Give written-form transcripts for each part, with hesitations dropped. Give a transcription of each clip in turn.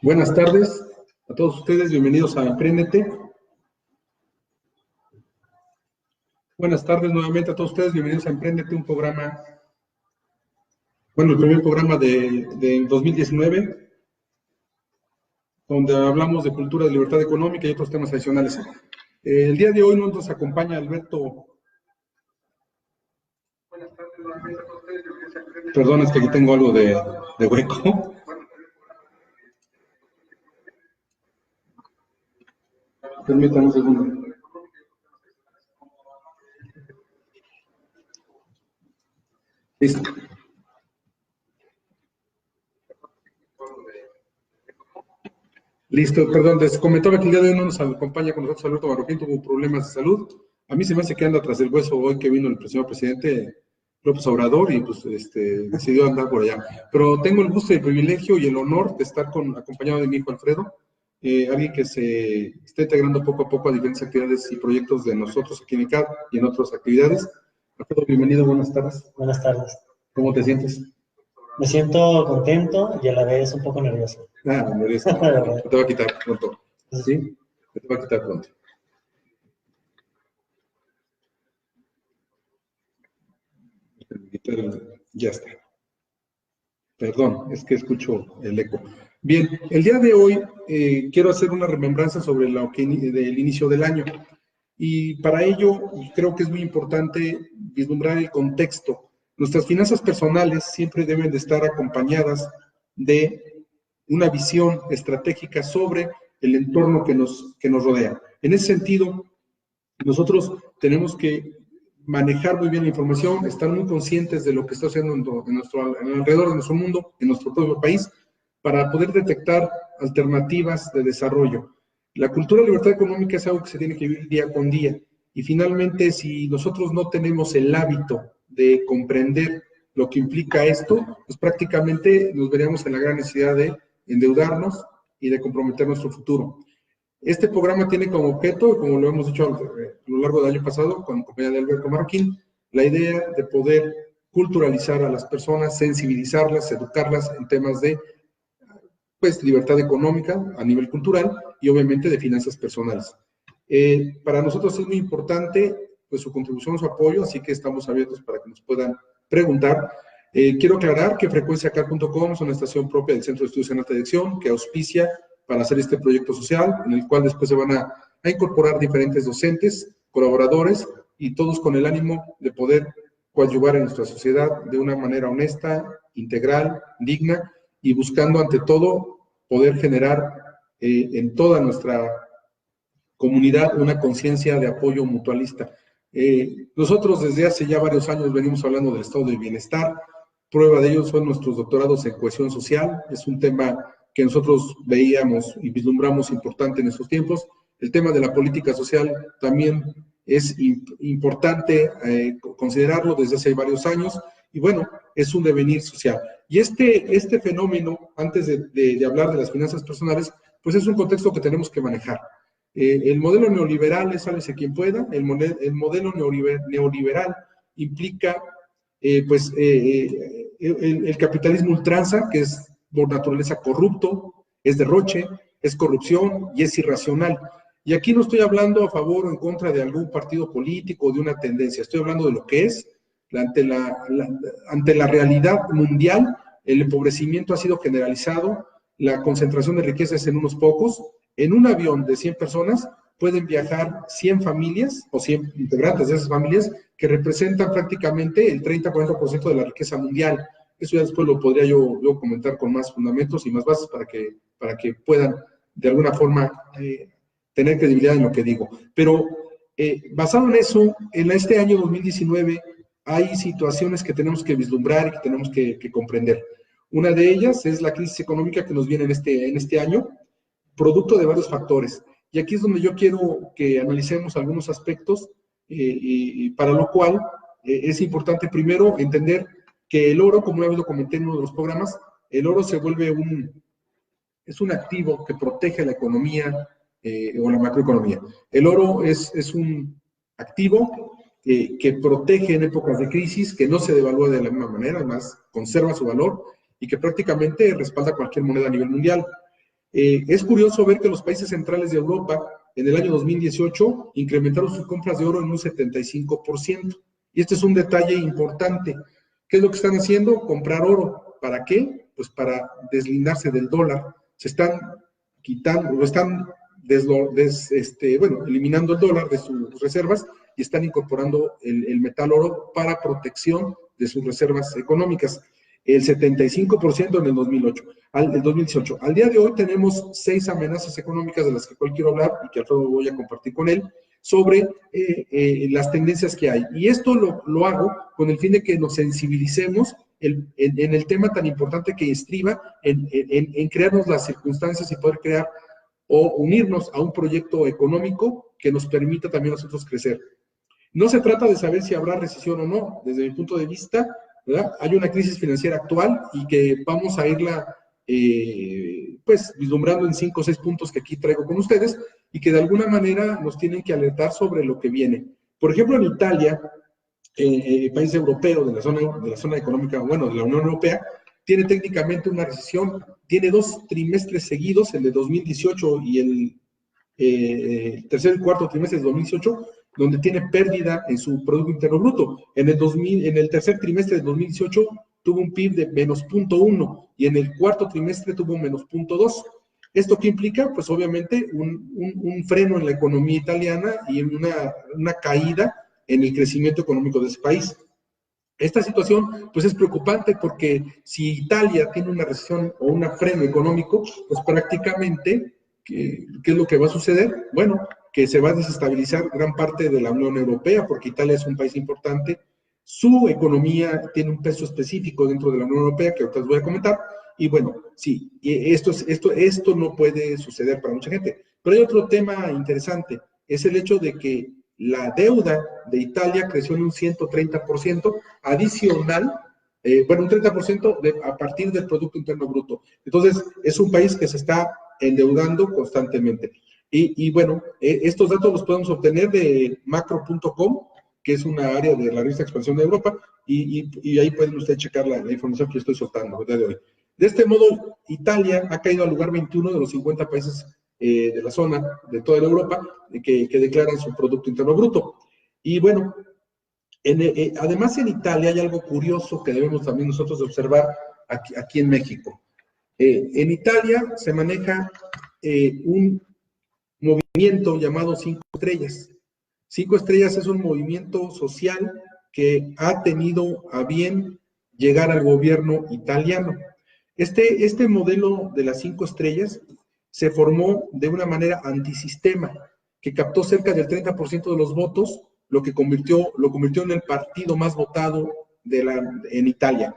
Buenas tardes a todos ustedes, bienvenidos a Emprendete. Buenas tardes nuevamente a todos ustedes, bienvenidos a Emprendete, un programa, bueno, el primer programa de 2019, donde hablamos de cultura, de libertad económica y otros temas adicionales. El día de hoy nos acompaña Alberto. Buenas tardes nuevamente a todos ustedes, bienvenidos a Emprendete. Perdón, es que aquí tengo algo de hueco. Permítanme un segundo. Listo. Listo, perdón, les comentaba que el día de hoy no nos acompaña con nosotros Alberto Marroquín, tuvo problemas de salud. A mí se me hace que anda tras el hueso hoy que vino el señor presidente López Obrador y pues decidió andar por allá. Pero tengo el gusto y el privilegio y el honor de estar acompañado de mi hijo Alfredo, alguien que se está integrando poco a poco a diferentes actividades y proyectos de nosotros aquí en ICAD y en otras actividades. Alfredo, bienvenido, buenas tardes. Buenas tardes. ¿Cómo te sientes? Me siento contento y a la vez un poco nervioso. Nervioso. Te va a quitar pronto. ¿Sí? Te va a quitar pronto. Ya está. Perdón, es que escucho el eco. Bien, el día de hoy quiero hacer una remembranza sobre del inicio del año. Y para ello creo que es muy importante vislumbrar el contexto. Nuestras finanzas personales siempre deben de estar acompañadas de una visión estratégica sobre el entorno que nos rodea. En ese sentido, nosotros tenemos que manejar muy bien la información, estar muy conscientes de lo que está haciendo alrededor de nuestro mundo, en nuestro propio país, para poder detectar alternativas de desarrollo. La cultura de libertad económica es algo que se tiene que vivir día con día. Y finalmente, si nosotros no tenemos el hábito de comprender lo que implica esto, pues prácticamente nos veríamos en la gran necesidad de endeudarnos y de comprometer nuestro futuro. Este programa tiene como objeto, como lo hemos dicho a lo largo del año pasado, con la compañía de Alberto Marroquín, la idea de poder culturalizar a las personas, sensibilizarlas, educarlas en temas de pues, libertad económica a nivel cultural y obviamente de finanzas personales. Para nosotros es muy importante pues, su contribución, su apoyo, así que estamos abiertos para que nos puedan preguntar. Quiero aclarar que frecuenciacar.com es una estación propia del Centro de Estudios en Alta Dirección que auspicia para hacer este proyecto social, en el cual después se van a incorporar diferentes docentes, colaboradores, y todos con el ánimo de poder coadyuvar en nuestra sociedad de una manera honesta, integral, digna, y buscando ante todo poder generar en toda nuestra comunidad una conciencia de apoyo mutualista. Nosotros desde hace ya varios años venimos hablando del estado de bienestar. Prueba de ello son nuestros doctorados en cohesión social. Es un tema que nosotros veíamos y vislumbramos importante en estos tiempos. El tema de la política social también es importante considerarlo desde hace varios años y bueno, es un devenir social. Y este fenómeno, antes de hablar de las finanzas personales, pues es un contexto que tenemos que manejar. El modelo neoliberal es sálvese quien pueda. El modelo neoliberal implica el capitalismo ultranza, que es por naturaleza corrupto, es derroche, es corrupción y es irracional. Y aquí no estoy hablando a favor o en contra de algún partido político o de una tendencia, estoy hablando de lo que es. Ante la realidad mundial, el empobrecimiento ha sido generalizado, la concentración de riquezas en unos pocos. En un avión de 100 personas pueden viajar 100 familias o 100 integrantes de esas familias que representan prácticamente el 30-40% de la riqueza mundial. Eso ya después lo podría yo comentar con más fundamentos y más bases para que puedan de alguna forma tener credibilidad en lo que digo. Pero basado en eso, en este año 2019 hay situaciones que tenemos que vislumbrar y que tenemos que comprender. Una de ellas es la crisis económica que nos viene en este año, producto de varios factores. Y aquí es donde yo quiero que analicemos algunos aspectos, y para lo cual es importante primero entender que el oro, como una vez lo comenté en uno de los programas, el oro se vuelve es un activo que protege la economía o la macroeconomía. El oro es un activo que protege en épocas de crisis, que no se devalúa de la misma manera, además conserva su valor y que prácticamente respalda cualquier moneda a nivel mundial. Es curioso ver que los países centrales de Europa en el año 2018 incrementaron sus compras de oro en un 75%. Y este es un detalle importante. ¿Qué es lo que están haciendo? Comprar oro. ¿Para qué? Pues para deslindarse del dólar. Se están quitando, o están eliminando el dólar de sus reservas y están incorporando el metal oro para protección de sus reservas económicas. El 75% en el 2018. Al día de hoy tenemos 6 amenazas económicas de las que hoy quiero hablar y que Alfredo voy a compartir con él sobre las tendencias que hay. Y esto lo hago con el fin de que nos sensibilicemos en el tema tan importante que estriba en crearnos las circunstancias y poder crear o unirnos a un proyecto económico que nos permita también a nosotros crecer. No se trata de saber si habrá recesión o no. Desde mi punto de vista, ¿verdad? Hay una crisis financiera actual y que vamos a irla pues vislumbrando en 5 o 6 puntos que aquí traigo con ustedes y que de alguna manera nos tienen que alertar sobre lo que viene. Por ejemplo, en Italia, país europeo de la zona económica, bueno, de la Unión Europea, tiene técnicamente una recesión, tiene 2 trimestres seguidos, el de 2018 y el tercer y cuarto trimestre de 2018, donde tiene pérdida en su Producto Interno Bruto. En el tercer trimestre de 2018 tuvo un PIB de menos 0.1 y en el cuarto trimestre tuvo menos 0.2. ¿Esto qué implica? Pues obviamente un freno en la economía italiana y una caída en el crecimiento económico de ese país. Esta situación pues es preocupante porque si Italia tiene una recesión o un freno económico, pues prácticamente, ¿qué es lo que va a suceder? Bueno, que se va a desestabilizar gran parte de la Unión Europea porque Italia es un país importante, su economía tiene un peso específico dentro de la Unión Europea que ahorita les voy a comentar, y bueno, sí, esto no puede suceder para mucha gente. Pero hay otro tema interesante, es el hecho de que la deuda de Italia creció en un 130% adicional, un 30% a partir del Producto Interno Bruto. Entonces, es un país que se está endeudando constantemente. Y bueno, estos datos los podemos obtener de macro.com, que es una área de la revista Expansión de Europa, y ahí pueden ustedes checar la información que estoy soltando el día de hoy. De este modo, Italia ha caído al lugar 21 de los 50 países de la zona, de toda la Europa, que declaran su Producto Interno Bruto. Y bueno, además en Italia hay algo curioso que debemos también nosotros observar aquí en México. En Italia se maneja un movimiento llamado 5 Estrellas. 5 Estrellas es un movimiento social que ha tenido a bien llegar al gobierno italiano. Este modelo de las 5 Estrellas se formó de una manera antisistema, que captó cerca del 30% de los votos, lo convirtió en el partido más votado en Italia.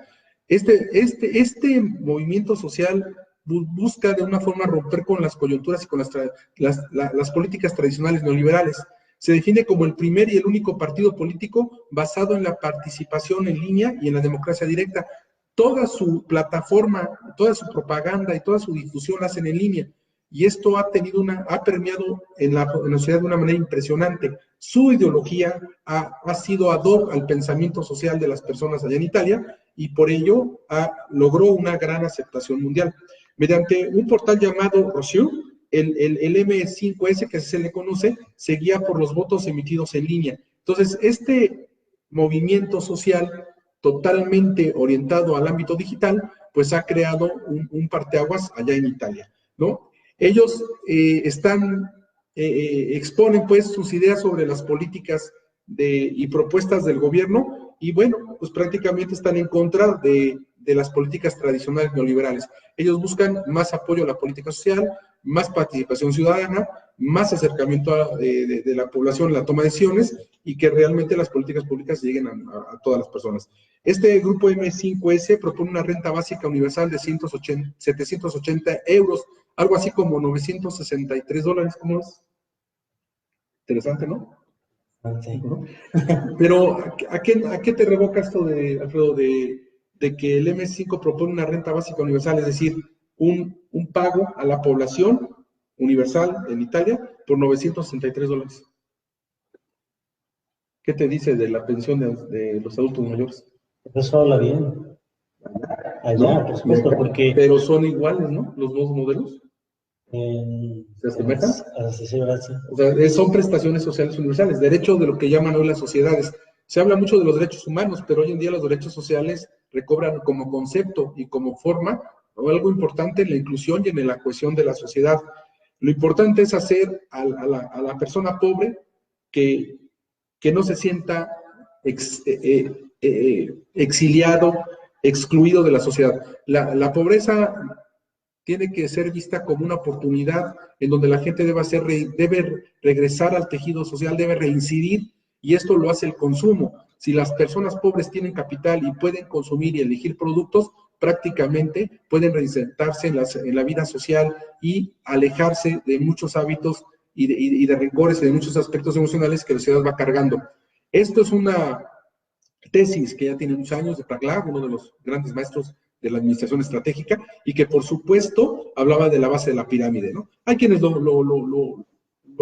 Este movimiento social busca de una forma romper con las coyunturas y con las políticas tradicionales neoliberales. Se define como el primer y el único partido político basado en la participación en línea y en la democracia directa. Toda su plataforma, toda su propaganda y toda su difusión la hacen en línea. Y esto ha permeado en la sociedad de una manera impresionante. Su ideología ha sido ad hoc al pensamiento social de las personas allá en Italia y por ello logró una gran aceptación mundial. Mediante un portal llamado Rossio, el M5S, que se le conoce, se guía por los votos emitidos en línea. Entonces, este movimiento social totalmente orientado al ámbito digital, pues ha creado un parteaguas allá en Italia, ¿no? Ellos exponen pues sus ideas sobre las políticas y propuestas del gobierno y bueno, pues prácticamente están en contra de las políticas tradicionales neoliberales. Ellos buscan más apoyo a la política social, más participación ciudadana, más acercamiento de la población en la toma de decisiones y que realmente las políticas públicas lleguen a todas las personas. Este grupo M5S propone una renta básica universal de 780 euros, algo así como $963, ¿cómo es? Interesante, ¿no? Sí. Pero, ¿a qué te revoca esto, Alfredo, de de que el MS5 propone una renta básica universal, es decir, un pago a la población universal en Italia por $963. ¿Qué te dice de la pensión de los adultos mayores? Eso habla bien. Allá, ¿No? por supuesto, porque Pero son iguales, ¿no? Los dos modelos. ¿Se asemejan? sí, ¿verdad? Sí. O sea, son prestaciones sociales universales, derecho de lo que llaman hoy las sociedades. Se habla mucho de los derechos humanos, pero hoy en día los derechos sociales recobran como concepto y como forma algo importante en la inclusión y en la cohesión de la sociedad. Lo importante es hacer a la persona pobre que no se sienta exiliado, excluido de la sociedad. La pobreza tiene que ser vista como una oportunidad en donde la gente debe regresar al tejido social, debe reincidir, y esto lo hace el consumo. Si las personas pobres tienen capital y pueden consumir y elegir productos, prácticamente pueden reinsertarse en la vida social y alejarse de muchos hábitos y de rencores y de muchos aspectos emocionales que la sociedad va cargando. Esto es una tesis que ya tiene muchos años de Praglav, uno de los grandes maestros de la administración estratégica, y que por supuesto hablaba de la base de la pirámide, ¿no? Hay quienes lo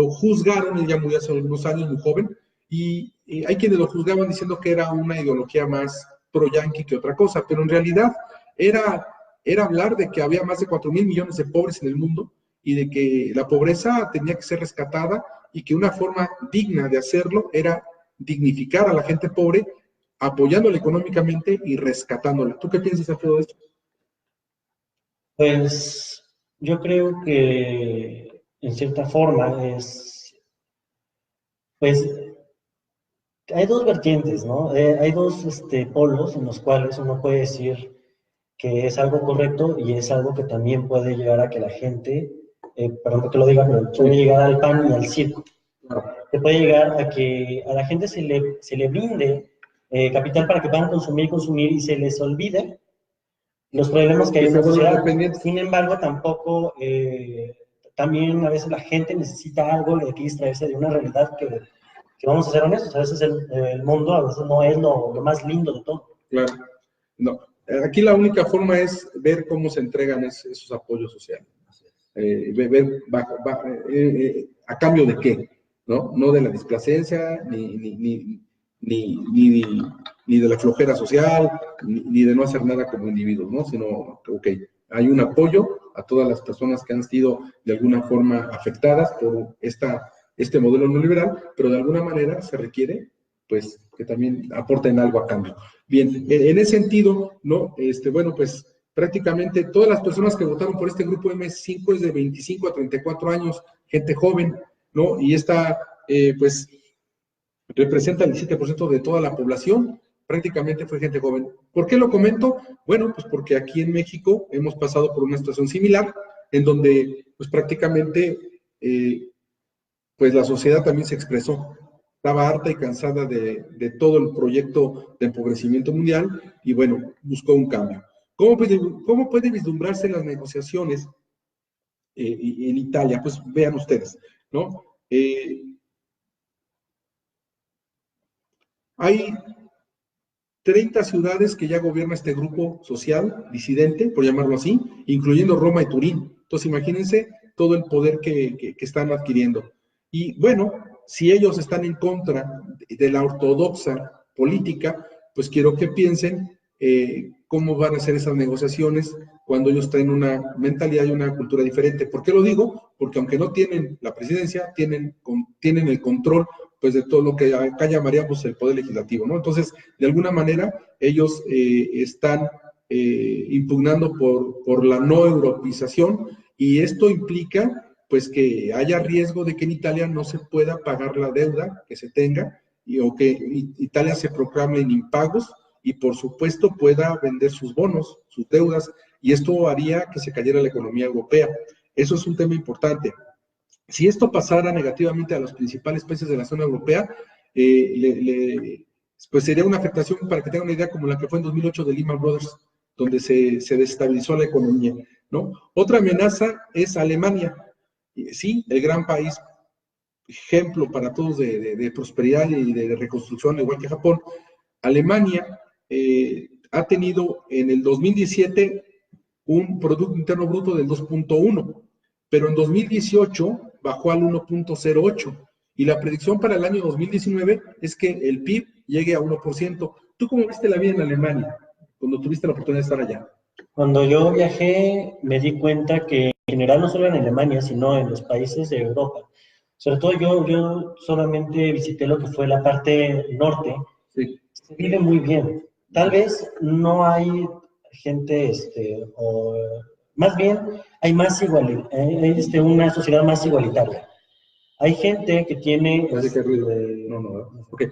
juzgaron, él ya murió hace algunos años, muy joven, y hay quienes lo juzgaban diciendo que era una ideología más pro-yanqui que otra cosa, pero en realidad era hablar de que había más de 4,000 millones de pobres en el mundo y de que la pobreza tenía que ser rescatada y que una forma digna de hacerlo era dignificar a la gente pobre, apoyándola económicamente y rescatándola. ¿Tú qué piensas, Alfredo, de esto? Pues yo creo que en cierta forma pues hay dos vertientes, ¿no? Hay dos polos en los cuales uno puede decir que es algo correcto y es algo que también puede llegar a que la gente, perdón que lo diga, pero puede llegar al pan y al circo. Que puede llegar a que a la gente se le brinde capital para que puedan consumir y se les olvide los problemas que hay en la sociedad. Sin embargo, tampoco, también a veces la gente necesita algo de que distraerse de una realidad que vamos a ser honestos, a veces el mundo a veces no es lo más lindo de todo. Claro, no. Aquí la única forma es ver cómo se entregan esos apoyos sociales. Ver a cambio de qué, ¿no? No de la displacencia, ni de la flojera social, ni de no hacer nada como individuos, ¿no? Sino, ok, hay un apoyo a todas las personas que han sido de alguna forma afectadas por este modelo neoliberal, pero de alguna manera se requiere, pues, que también aporten algo a cambio. Bien, en ese sentido, ¿no? Bueno, pues prácticamente todas las personas que votaron por este grupo MS5 es de 25 a 34 años, gente joven, ¿no? Y esta, pues, representa el 17% de toda la población, prácticamente fue gente joven. ¿Por qué lo comento? Bueno, pues porque aquí en México hemos pasado por una situación similar, en donde, pues prácticamente, pues la sociedad también se expresó. Estaba harta y cansada de todo el proyecto de empobrecimiento mundial y, bueno, buscó un cambio. ¿Cómo puede vislumbrarse las negociaciones en Italia? Pues vean ustedes, ¿no? Hay 30 ciudades que ya gobierna este grupo social disidente, por llamarlo así, incluyendo Roma y Turín. Entonces, imagínense todo el poder que están adquiriendo. Y bueno, si ellos están en contra de la ortodoxa política, pues quiero que piensen cómo van a ser esas negociaciones cuando ellos traen una mentalidad y una cultura diferente. ¿Por qué lo digo? Porque aunque no tienen la presidencia, tienen el control pues de todo lo que acá llamaríamos el poder legislativo, ¿no? Entonces, de alguna manera, ellos están impugnando por la no europeización y esto implica pues que haya riesgo de que en Italia no se pueda pagar la deuda que se tenga o que Italia se proclame en impagos y por supuesto pueda vender sus bonos, sus deudas, y esto haría que se cayera la economía europea. Eso es un tema importante. Si esto pasara negativamente a los principales países de la zona europea, pues sería una afectación, para que tengan una idea, como la que fue en 2008 de Lehman Brothers, donde se desestabilizó la economía, ¿no? Otra amenaza es Alemania. Sí, el gran país, ejemplo para todos de prosperidad y de reconstrucción, igual que Japón. Alemania ha tenido en el 2017 un Producto Interno Bruto del 2.1, pero en 2018 bajó al 1.08, y la predicción para el año 2019 es que el PIB llegue a 1%. ¿Tú cómo viste la vida en Alemania cuando tuviste la oportunidad de estar allá? Cuando yo viajé, me di cuenta que en general, no solo en Alemania, sino en los países de Europa, sobre todo yo solamente visité lo que fue la parte norte, Sí. se vive muy bien. Tal vez no hay gente, o más bien hay más una sociedad más igualitaria. Hay gente que tiene Parece que hay ruido. No. Okay.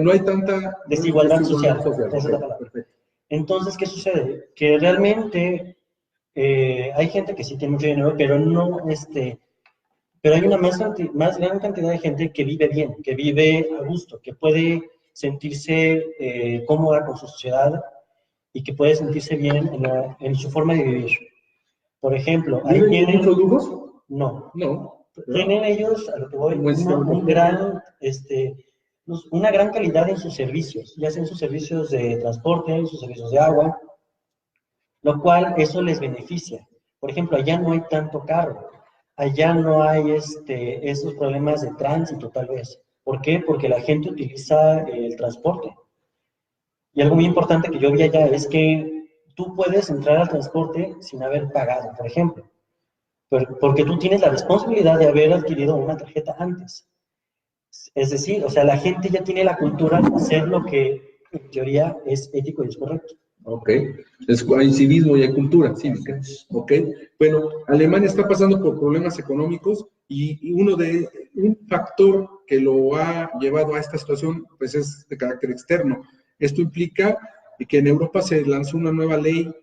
No hay tanta desigualdad social. Esa Okay. es la palabra. Perfecto. Entonces, ¿qué sucede? Que realmente hay gente que sí tiene mucho dinero, pero no, pero hay una más gran cantidad de gente que vive bien, que vive a gusto, que puede sentirse cómoda con su sociedad y que puede sentirse bien en su forma de vivir. Por ejemplo, ahí ¿Viven con tienen... muchos lujos? No. No. Tienen ellos, a lo que voy, Buen sistema una gran calidad en sus servicios, ya sea en sus servicios de transporte, en sus servicios de agua, lo cual eso les beneficia. Por ejemplo, allá no hay tanto carro, allá no hay esos problemas de tránsito tal vez. ¿Por qué? Porque la gente utiliza el transporte. Y algo muy importante que yo vi allá es que tú puedes entrar al transporte sin haber pagado, por ejemplo, porque tú tienes la responsabilidad de haber adquirido una tarjeta antes. Es decir, o sea, la gente ya tiene la cultura de hacer lo que en teoría es ético y es correcto. Ok, hay civismo y hay cultura cívica. Ok, bueno, Alemania está pasando por problemas económicos y un factor que lo ha llevado a esta situación, pues es de carácter externo. Esto implica que en Europa se lanzó una nueva ley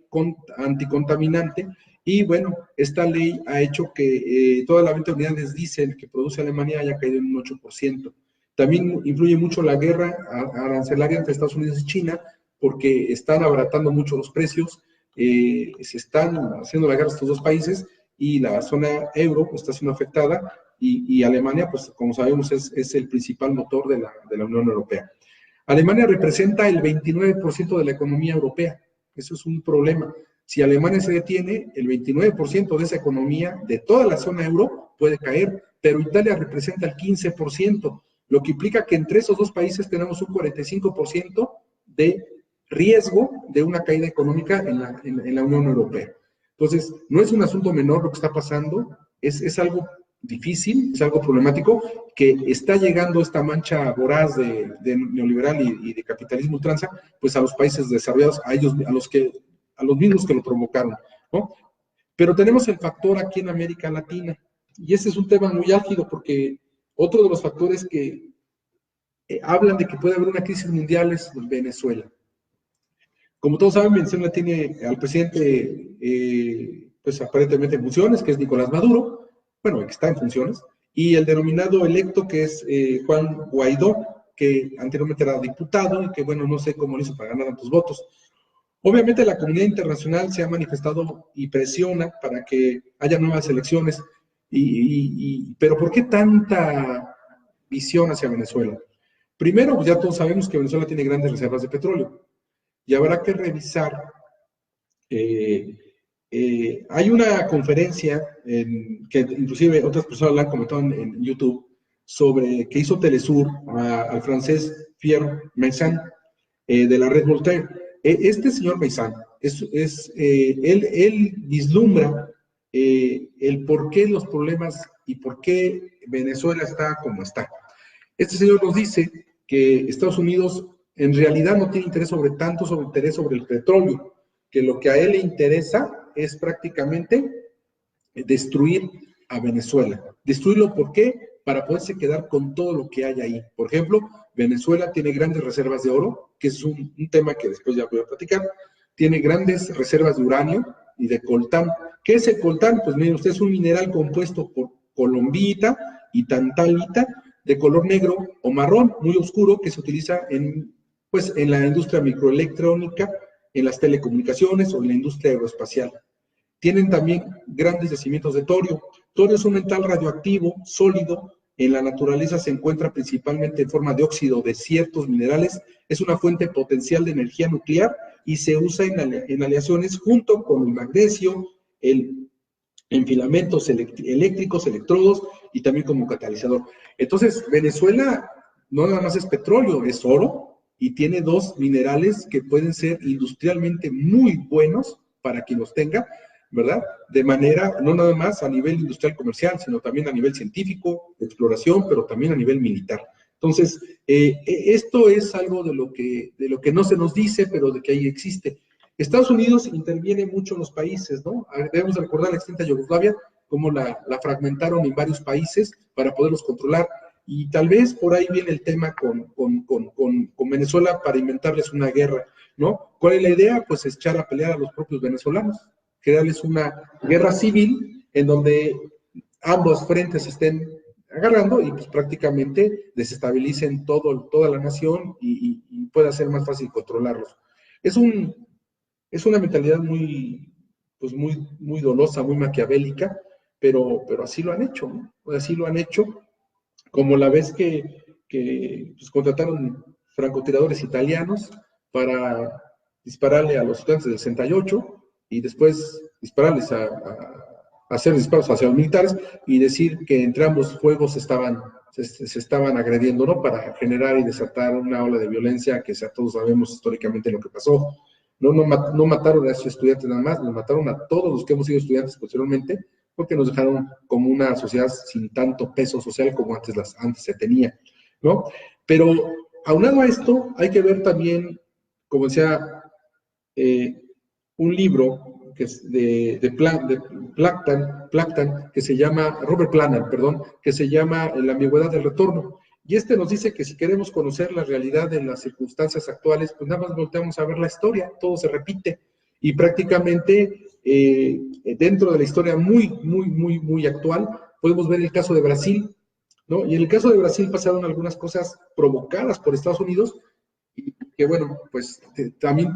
anticontaminante y bueno, esta ley ha hecho que toda la venta de unidades diésel que produce Alemania haya caído en un 8%. También influye mucho la guerra arancelaria entre Estados Unidos y China, porque están abaratando mucho los precios, se están haciendo la guerra a estos dos países y la zona euro está siendo afectada y Alemania, pues como sabemos, es el principal motor de la Unión Europea. Alemania representa el 29% de la economía europea, eso es un problema. Si Alemania se detiene, el 29% de esa economía de toda la zona euro puede caer, pero Italia representa el 15%, lo que implica que entre esos dos países tenemos un 45% de riesgo de una caída económica en la Unión Europea. Entonces, no es un asunto menor lo que está pasando, es algo difícil, es algo problemático, que está llegando esta mancha voraz de neoliberal y de capitalismo ultranza, pues a los países desarrollados, a los mismos que lo provocaron, ¿no? Pero tenemos el factor aquí en América Latina, y ese es un tema muy álgido, porque otro de los factores que hablan de que puede haber una crisis mundial es Venezuela. Como todos saben, Venezuela tiene al presidente, pues aparentemente en funciones, que es Nicolás Maduro, bueno, que está en funciones, y el denominado electo, que es Juan Guaidó, que anteriormente era diputado y que, bueno, no sé cómo lo hizo para ganar tantos votos. Obviamente la comunidad internacional se ha manifestado y presiona para que haya nuevas elecciones, pero ¿por qué tanta visión hacia Venezuela? Primero, pues ya todos sabemos que Venezuela tiene grandes reservas de petróleo. Y habrá que revisar. Hay una conferencia que inclusive otras personas la han comentado en YouTube que hizo Telesur al francés Pierre Meyssan de la red Voltaire. Este señor Meyssan, él vislumbra el por qué los problemas y por qué Venezuela está como está. Este señor nos dice que Estados Unidos en realidad no tiene interés sobre el petróleo, que lo que a él le interesa es prácticamente destruir a Venezuela. ¿Destruirlo por qué? Para poderse quedar con todo lo que hay ahí. Por ejemplo, Venezuela tiene grandes reservas de oro, que es un tema que después ya voy a platicar. Tiene grandes reservas de uranio y de coltán. ¿Qué es el coltán? Pues miren, usted es un mineral compuesto por colombita y tantalita, de color negro o marrón, muy oscuro, que se utiliza en la industria microelectrónica, en las telecomunicaciones o en la industria aeroespacial. Tienen también grandes yacimientos de torio. Torio es un metal radioactivo, sólido, en la naturaleza se encuentra principalmente en forma de óxido de ciertos minerales, es una fuente potencial de energía nuclear, y se usa en aleaciones junto con el magnesio, en filamentos eléctricos, electrodos y también como catalizador. Entonces, Venezuela no nada más es petróleo, es oro y tiene dos minerales que pueden ser industrialmente muy buenos para quien los tenga, ¿verdad? De manera, no nada más a nivel industrial comercial, sino también a nivel científico, de exploración, pero también a nivel militar. Entonces, esto es algo de lo que no se nos dice, pero de que ahí existe. Estados Unidos interviene mucho en los países, ¿no? Debemos recordar la extinta Yugoslavia, cómo la fragmentaron en varios países para poderlos controlar. Y tal vez por ahí viene el tema con Venezuela para inventarles una guerra, ¿no? ¿Cuál es la idea? Pues echar a pelear a los propios venezolanos, crearles una guerra civil en donde ambos frentes estén agarrando y pues prácticamente desestabilicen toda la nación y pueda ser más fácil controlarlos. Es una mentalidad muy dolosa, muy maquiavélica, pero así lo han hecho, ¿no? Así lo han hecho, como la vez que pues, contrataron francotiradores italianos para dispararle a los estudiantes del 68 y después dispararles a hacer disparos hacia los militares y decir que entre ambos fuegos se estaban agrediendo, ¿no? Para generar y desatar una ola de violencia que todos sabemos históricamente lo que pasó. No mataron a esos estudiantes nada más, nos mataron a todos los que hemos sido estudiantes posteriormente, porque nos dejaron como una sociedad sin tanto peso social como antes se tenía, ¿no? Pero aunado a esto, hay que ver también, como decía, un libro que es de Plachtan, que se llama, Robert Planner, perdón, que se llama La ambigüedad del retorno. Y este nos dice que si queremos conocer la realidad de las circunstancias actuales, pues nada más volteamos a ver la historia, todo se repite. Y prácticamente dentro de la historia muy actual, podemos ver el caso de Brasil, ¿no? Y en el caso de Brasil pasaron algunas cosas provocadas por Estados Unidos y que, bueno, pues también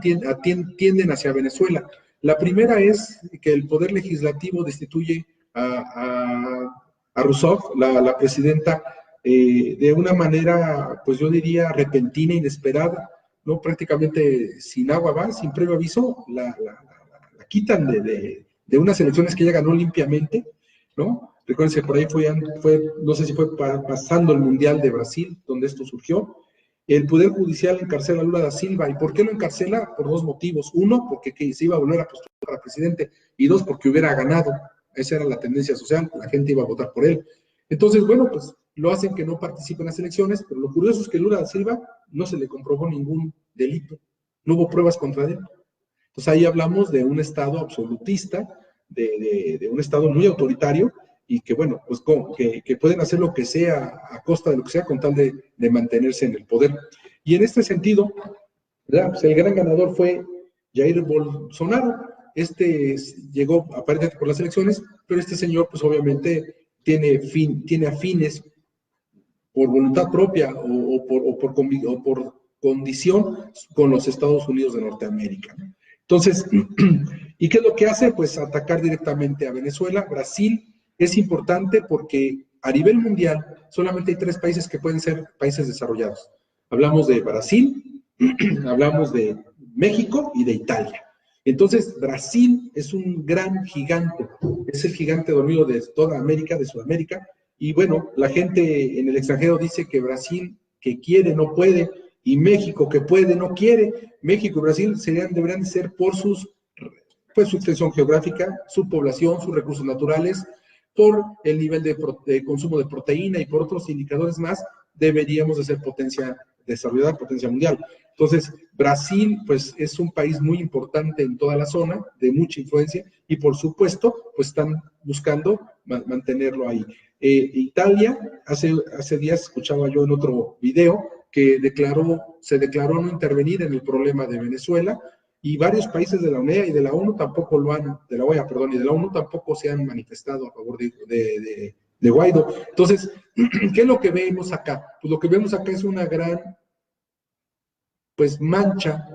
tienden hacia Venezuela. La primera es que el Poder Legislativo destituye a Rousseff, la presidenta, de una manera, pues yo diría, repentina, inesperada, ¿no? Prácticamente sin agua va, sin previo aviso, la quitan de unas elecciones que ella ganó limpiamente, ¿no? Recuerden que por ahí no sé si fue pasando el Mundial de Brasil, donde esto surgió. El Poder Judicial encarcela a Lula da Silva. ¿Y por qué lo encarcela? Por dos motivos. Uno, porque se iba a volver a postular para presidente. Y dos, porque hubiera ganado. Esa era la tendencia social. La gente iba a votar por él. Entonces, bueno, pues lo hacen que no participe en las elecciones. Pero lo curioso es que Lula da Silva no se le comprobó ningún delito. No hubo pruebas contra él. Entonces ahí hablamos de un Estado absolutista, de un Estado muy autoritario y que, bueno, pues que pueden hacer lo que sea a costa de lo que sea con tal de mantenerse en el poder. Y en este sentido, ¿verdad? Pues el gran ganador fue Jair Bolsonaro. Llegó aparentemente por las elecciones, pero este señor, pues obviamente tiene afines por voluntad propia o por condición con los Estados Unidos de Norteamérica, ¿no? Entonces, ¿y qué es lo que hace? Pues atacar directamente a Venezuela. Brasil es importante porque a nivel mundial solamente hay 3 países que pueden ser países desarrollados. Hablamos de Brasil, hablamos de México y de Italia. Entonces, Brasil es un gran gigante, es el gigante dormido de toda América, de Sudamérica, y bueno, la gente en el extranjero dice que Brasil, que quiere, no puede, y México, que puede, no quiere. México y Brasil deberían de ser por su extensión geográfica, su población, sus recursos naturales, por el nivel de consumo de proteína y por otros indicadores más, deberíamos de ser potencia desarrollada, potencia mundial. Entonces, Brasil, pues, es un país muy importante en toda la zona, de mucha influencia, y por supuesto, pues, están buscando mantenerlo ahí. Italia, hace días escuchaba yo en otro video, que se declaró no intervenir en el problema de Venezuela, y varios países de la OEA y de la ONU tampoco de la OEA, perdón, y de la ONU tampoco se han manifestado a favor de Guaidó. Entonces, ¿qué es lo que vemos acá? Pues lo que vemos acá es una gran, pues, mancha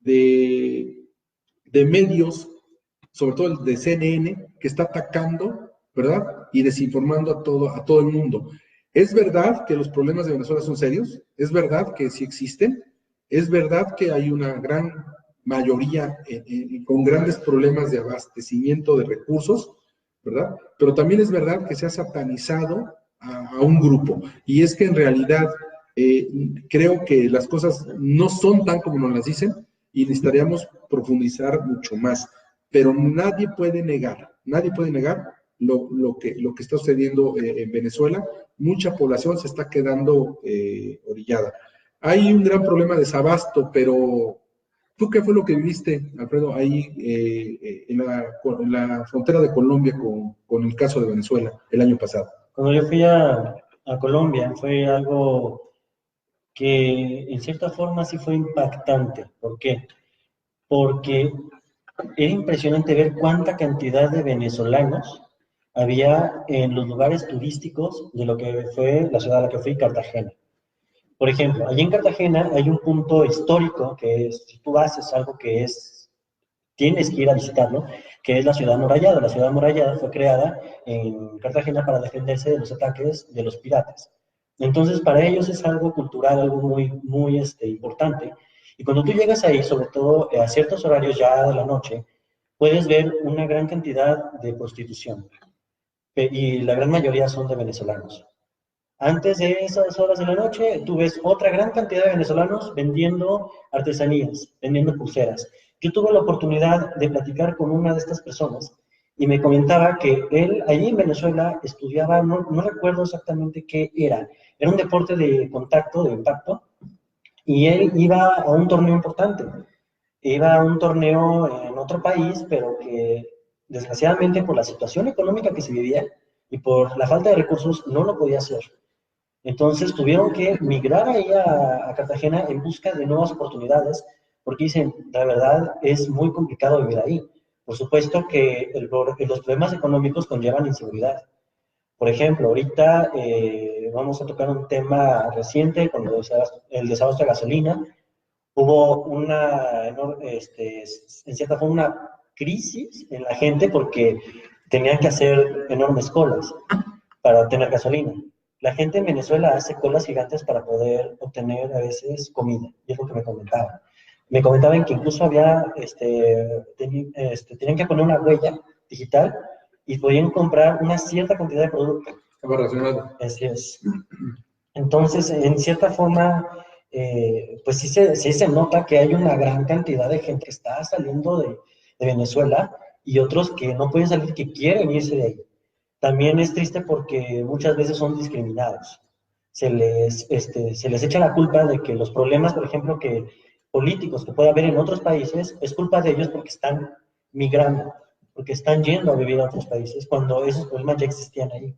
de medios, sobre todo el de CNN, que está atacando, ¿verdad? Y desinformando a todo el mundo. Es verdad que los problemas de Venezuela son serios, es verdad que sí existen, es verdad que hay una gran mayoría con grandes problemas de abastecimiento de recursos, ¿verdad? Pero también es verdad que se ha satanizado a un grupo. Y es que en realidad creo que las cosas no son tan como nos las dicen y necesitaríamos profundizar mucho más. Pero nadie puede negar lo que está sucediendo en Venezuela. Mucha población se está quedando orillada. Hay un gran problema de desabasto, pero ¿tú qué fue lo que viviste, Alfredo, ahí en la frontera de Colombia con el caso de Venezuela el año pasado? Cuando yo fui a Colombia fue algo que en cierta forma sí fue impactante. ¿Por qué? Porque era impresionante ver cuánta cantidad de venezolanos había en los lugares turísticos de lo que fue la ciudad a la que fui, Cartagena. Por ejemplo, allí en Cartagena hay un punto histórico que es, si tú vas, es algo que es, tienes que ir a visitarlo, que es la ciudad amurallada. La ciudad amurallada fue creada en Cartagena para defenderse de los ataques de los piratas. Entonces, para ellos es algo cultural, algo muy importante. Y cuando tú llegas ahí, sobre todo a ciertos horarios ya de la noche, puedes ver una gran cantidad de prostitución. Y la gran mayoría son de venezolanos. Antes de esas horas de la noche, tú ves otra gran cantidad de venezolanos vendiendo artesanías, vendiendo pulseras. Yo tuve la oportunidad de platicar con una de estas personas y me comentaba que él allí en Venezuela estudiaba, no recuerdo exactamente qué era un deporte de contacto, de impacto, y él iba a un torneo importante, iba a un torneo en otro país, pero que desgraciadamente por la situación económica que se vivía y por la falta de recursos no lo podía hacer. Entonces tuvieron que migrar ahí a Cartagena en busca de nuevas oportunidades, porque dicen, la verdad es muy complicado vivir ahí. Por supuesto que los problemas económicos conllevan inseguridad. Por ejemplo, ahorita vamos a tocar un tema reciente, cuando el desabasto de gasolina, hubo en cierta forma, una crisis en la gente porque tenían que hacer enormes colas para tener gasolina. La gente en Venezuela hace colas gigantes para poder obtener a veces comida, y es lo que me comentaban. Me comentaban que incluso tenían que poner una huella digital y podían comprar una cierta cantidad de producto. Estaba relacionado. Así es. Entonces, en cierta forma, pues sí se nota que hay una gran cantidad de gente que está saliendo de Venezuela y otros que no pueden salir, que quieren irse de ahí. También es triste porque muchas veces son discriminados. Se les echa la culpa de que los problemas, por ejemplo, políticos que puede haber en otros países, es culpa de ellos porque están migrando, porque están yendo a vivir a otros países, cuando esos problemas ya existían ahí.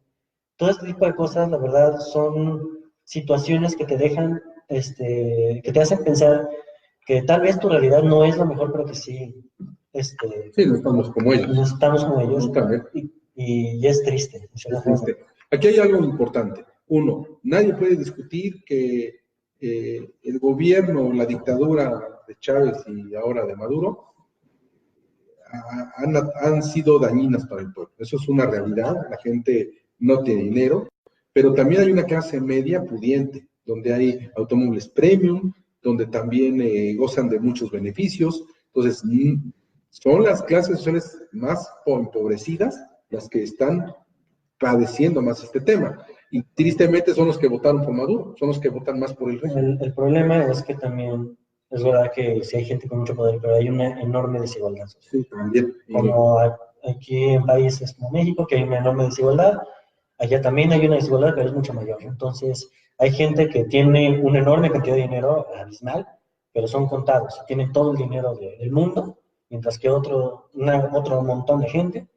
Todo este tipo de cosas, la verdad, son situaciones que te dejan, que te hacen pensar que tal vez tu realidad no es la mejor, pero que sí, sí, no estamos como ellos. No estamos como ellos. Y es triste. Es triste. Aquí hay algo importante. Uno, nadie puede discutir que el gobierno, la dictadura de Chávez y ahora de Maduro han sido dañinas para el pueblo. Eso es una realidad. La gente no tiene dinero, pero también hay una clase media pudiente, donde hay automóviles premium, donde también gozan de muchos beneficios. Entonces, son las clases sociales más empobrecidas las que están padeciendo más este tema. Y tristemente son los que votaron por Maduro, son los que votan más por el régimen. El problema es que también es verdad que sí hay gente con mucho poder, pero hay una enorme desigualdad. Sí, también. Como aquí en países como México, que hay una enorme desigualdad, allá también hay una desigualdad, pero es mucho mayor. Entonces, hay gente que tiene una enorme cantidad de dinero abismal, pero son contados, tienen todo el dinero del mundo, mientras que otro montón de gente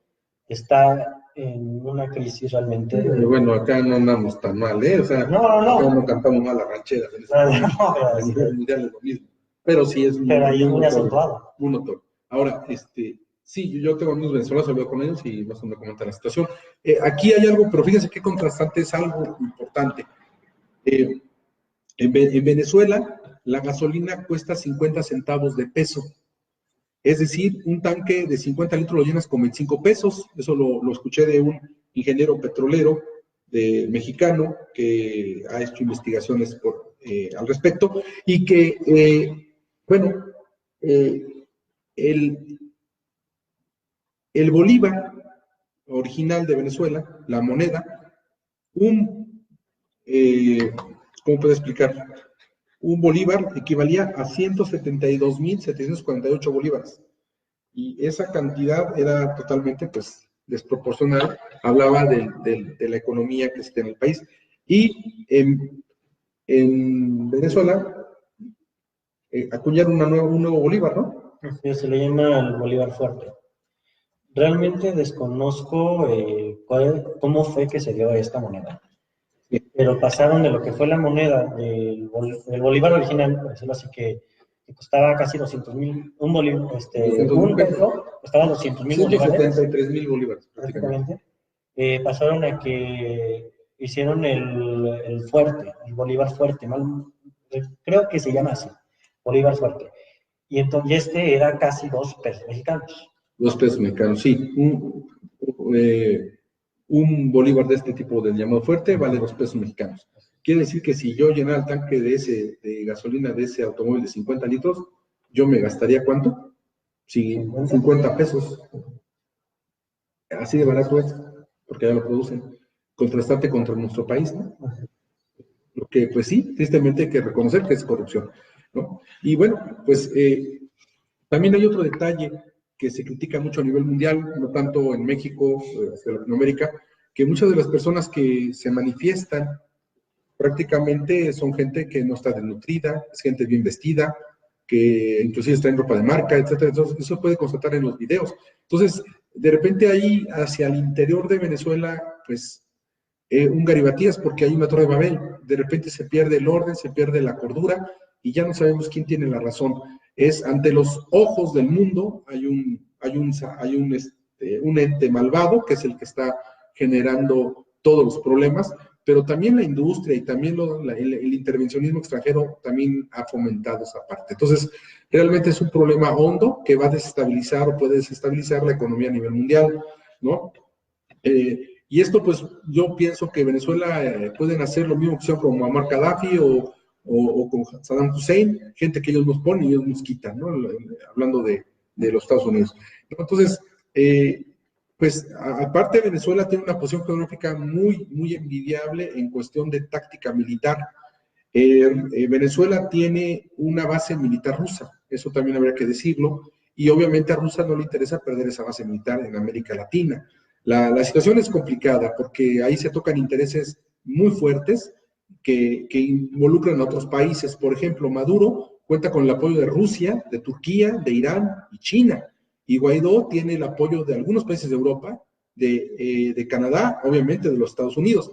está en una crisis realmente. Bueno, acá no andamos tan mal, ¿eh? O sea, no cantamos mal las rancheras. A nivel mundial es lo mismo. Pero sí es muy acentuado. Un notorio. Ahora, sí, yo tengo amigos venezolanos, hablo con ellos y más o menos comentan la situación. Aquí hay algo, pero fíjense qué contrastante, es algo importante. En Venezuela, la gasolina cuesta 50 centavos de peso. Es decir, un tanque de 50 litros lo llenas con 25 pesos. Eso lo escuché de un ingeniero petrolero mexicano que ha hecho investigaciones al respecto y que, el bolívar original de Venezuela, la moneda, ¿cómo puedo explicar? Un bolívar equivalía a 172.748 bolívares. Y esa cantidad era totalmente, pues, desproporcional. Hablaba de la economía que está en el país. Y en Venezuela acuñaron un nuevo bolívar, ¿no? Sí, se le llama el bolívar fuerte. Realmente desconozco cómo fue que se dio esta moneda. Pero pasaron de lo que fue la moneda del bolívar original, por decirlo así, que costaba casi 200.000, un peso costaba 200.000 bolívares. 173.000 bolívares, prácticamente. Pasaron a que hicieron el fuerte, el bolívar fuerte, creo que se llama así, bolívar fuerte. Y entonces era casi 2 pesos mexicanos. 2 pesos mexicanos, sí. Un bolívar de este tipo del llamado fuerte vale 2 pesos mexicanos. Quiere decir que si yo llenara el tanque de gasolina de ese automóvil de 50 litros, yo me gastaría ¿cuánto? 50 pesos. Así de barato es, porque ya lo producen. Contrastante contra nuestro país, ¿no? Lo que, pues sí, tristemente hay que reconocer que es corrupción, ¿no? Y bueno, pues también hay otro detalle que se critica mucho a nivel mundial, no tanto en México, hacia Latinoamérica, que muchas de las personas que se manifiestan prácticamente son gente que no está desnutrida, es gente bien vestida, que inclusive está en ropa de marca, etcétera. Entonces, eso se puede constatar en los videos. Entonces, de repente ahí, hacia el interior de Venezuela, pues, un garibatías, porque hay una torre de Babel. De repente se pierde el orden, se pierde la cordura, y ya no sabemos quién tiene la razón. Es ante los ojos del mundo, hay un ente malvado, que es el que está generando todos los problemas, pero también la industria y también el intervencionismo extranjero también ha fomentado esa parte. Entonces, realmente es un problema hondo que va a desestabilizar o puede desestabilizar la economía a nivel mundial, ¿no? Y esto, pues, yo pienso que Venezuela pueden hacer lo mismo que hicieron con Muammar Gaddafi o con Saddam Hussein, gente que ellos nos ponen y ellos nos quitan, ¿no? Hablando de los Estados Unidos. Entonces, pues, aparte Venezuela tiene una posición geográfica muy, muy envidiable en cuestión de táctica militar. Venezuela tiene una base militar rusa, eso también habría que decirlo, y obviamente a Rusia no le interesa perder esa base militar en América Latina. La situación es complicada porque ahí se tocan intereses muy fuertes que involucran a otros países. Por ejemplo, Maduro cuenta con el apoyo de Rusia, de Turquía, de Irán y China. Y Guaidó tiene el apoyo de algunos países de Europa, de Canadá, obviamente de los Estados Unidos.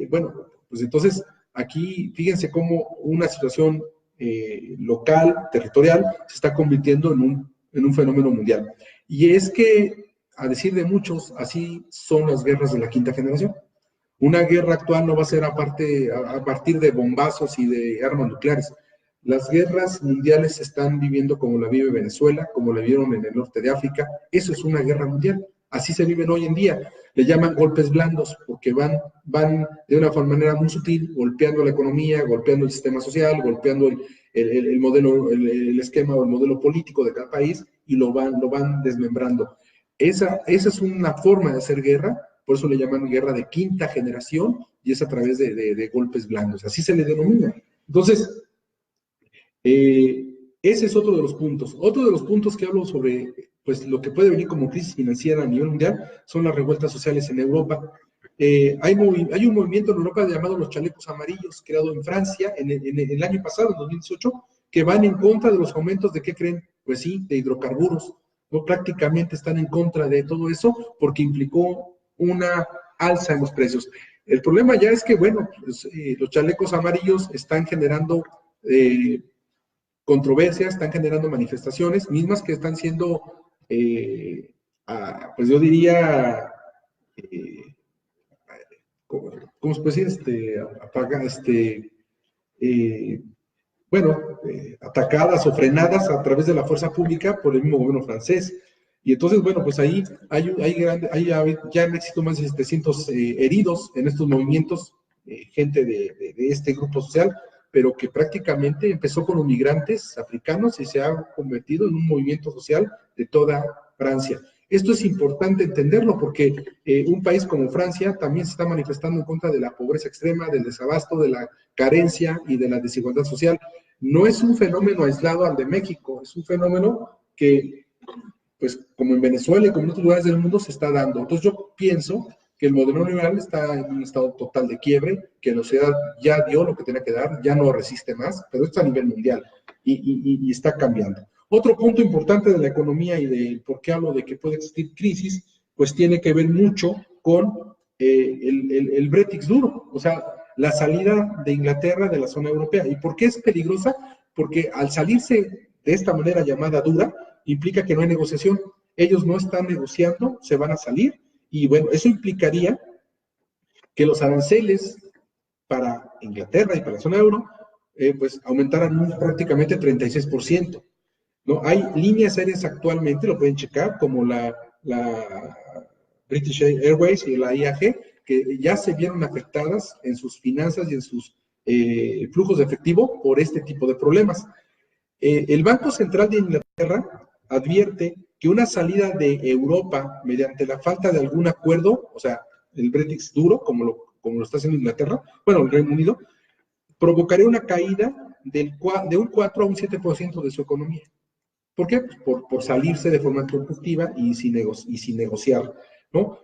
Bueno, pues entonces aquí fíjense cómo una situación local, territorial, se está convirtiendo en un fenómeno mundial. Y es que, a decir de muchos, así son las guerras de la quinta generación. Una guerra actual no va a ser a partir de bombazos y de armas nucleares. Las guerras mundiales se están viviendo como la vive Venezuela, como la vieron en el norte de África. Eso es una guerra mundial. Así se viven hoy en día. Le llaman golpes blandos porque van de una manera muy sutil, golpeando la economía, golpeando el sistema social, golpeando el modelo, el esquema o el modelo político de cada país y lo van desmembrando. Esa es una forma de hacer guerra, por eso le llaman guerra de quinta generación y es a través de golpes blandos. Así se le denomina. Entonces, ese es otro de los puntos. Otro de los puntos que hablo sobre pues, lo que puede venir como crisis financiera a nivel mundial son las revueltas sociales en Europa. Hay un movimiento en Europa llamado los chalecos amarillos, creado en Francia en el año pasado, en 2018, que van en contra de los aumentos de, ¿qué creen? Pues sí, de hidrocarburos. ¿No? Prácticamente están en contra de todo eso porque implicó una alza en los precios. El problema ya es que, bueno, pues, los chalecos amarillos están generando controversias, están generando manifestaciones, mismas que están siendo, pues yo diría, ¿cómo se puede decir? Atacadas o frenadas a través de la fuerza pública por el mismo gobierno francés. Y entonces, bueno, pues ahí ya han existido más de 700 heridos en estos movimientos, gente de este grupo social, pero que prácticamente empezó con los migrantes africanos y se ha convertido en un movimiento social de toda Francia. Esto es importante entenderlo porque un país como Francia también se está manifestando en contra de la pobreza extrema, del desabasto, de la carencia y de la desigualdad social. No es un fenómeno aislado al de México, es un fenómeno que, pues, como en Venezuela y como en otros lugares del mundo, se está dando. Entonces yo pienso que el modelo neoliberal está en un estado total de quiebre, que la sociedad ya dio lo que tenía que dar, ya no resiste más, pero esto a nivel mundial y está cambiando. Otro punto importante de la economía y de por qué hablo de que puede existir crisis, pues tiene que ver mucho con el Brexit duro, o sea, la salida de Inglaterra de la zona europea. ¿Y por qué es peligrosa? Porque al salirse de esta manera llamada dura, implica que no hay negociación. Ellos no están negociando, se van a salir, y bueno, eso implicaría que los aranceles para Inglaterra y para la zona euro, pues aumentaran prácticamente 36%. ¿No? Hay líneas aéreas actualmente, lo pueden checar, como la British Airways y la IAG, que ya se vieron afectadas en sus finanzas y en sus flujos de efectivo por este tipo de problemas. El Banco Central de Inglaterra advierte que una salida de Europa mediante la falta de algún acuerdo, o sea, el Brexit duro, como lo está haciendo Inglaterra, bueno, el Reino Unido, provocaría una caída de un 4 a un 7% de su economía. ¿Por qué? Pues por salirse de forma constructiva y sin negociar, ¿no?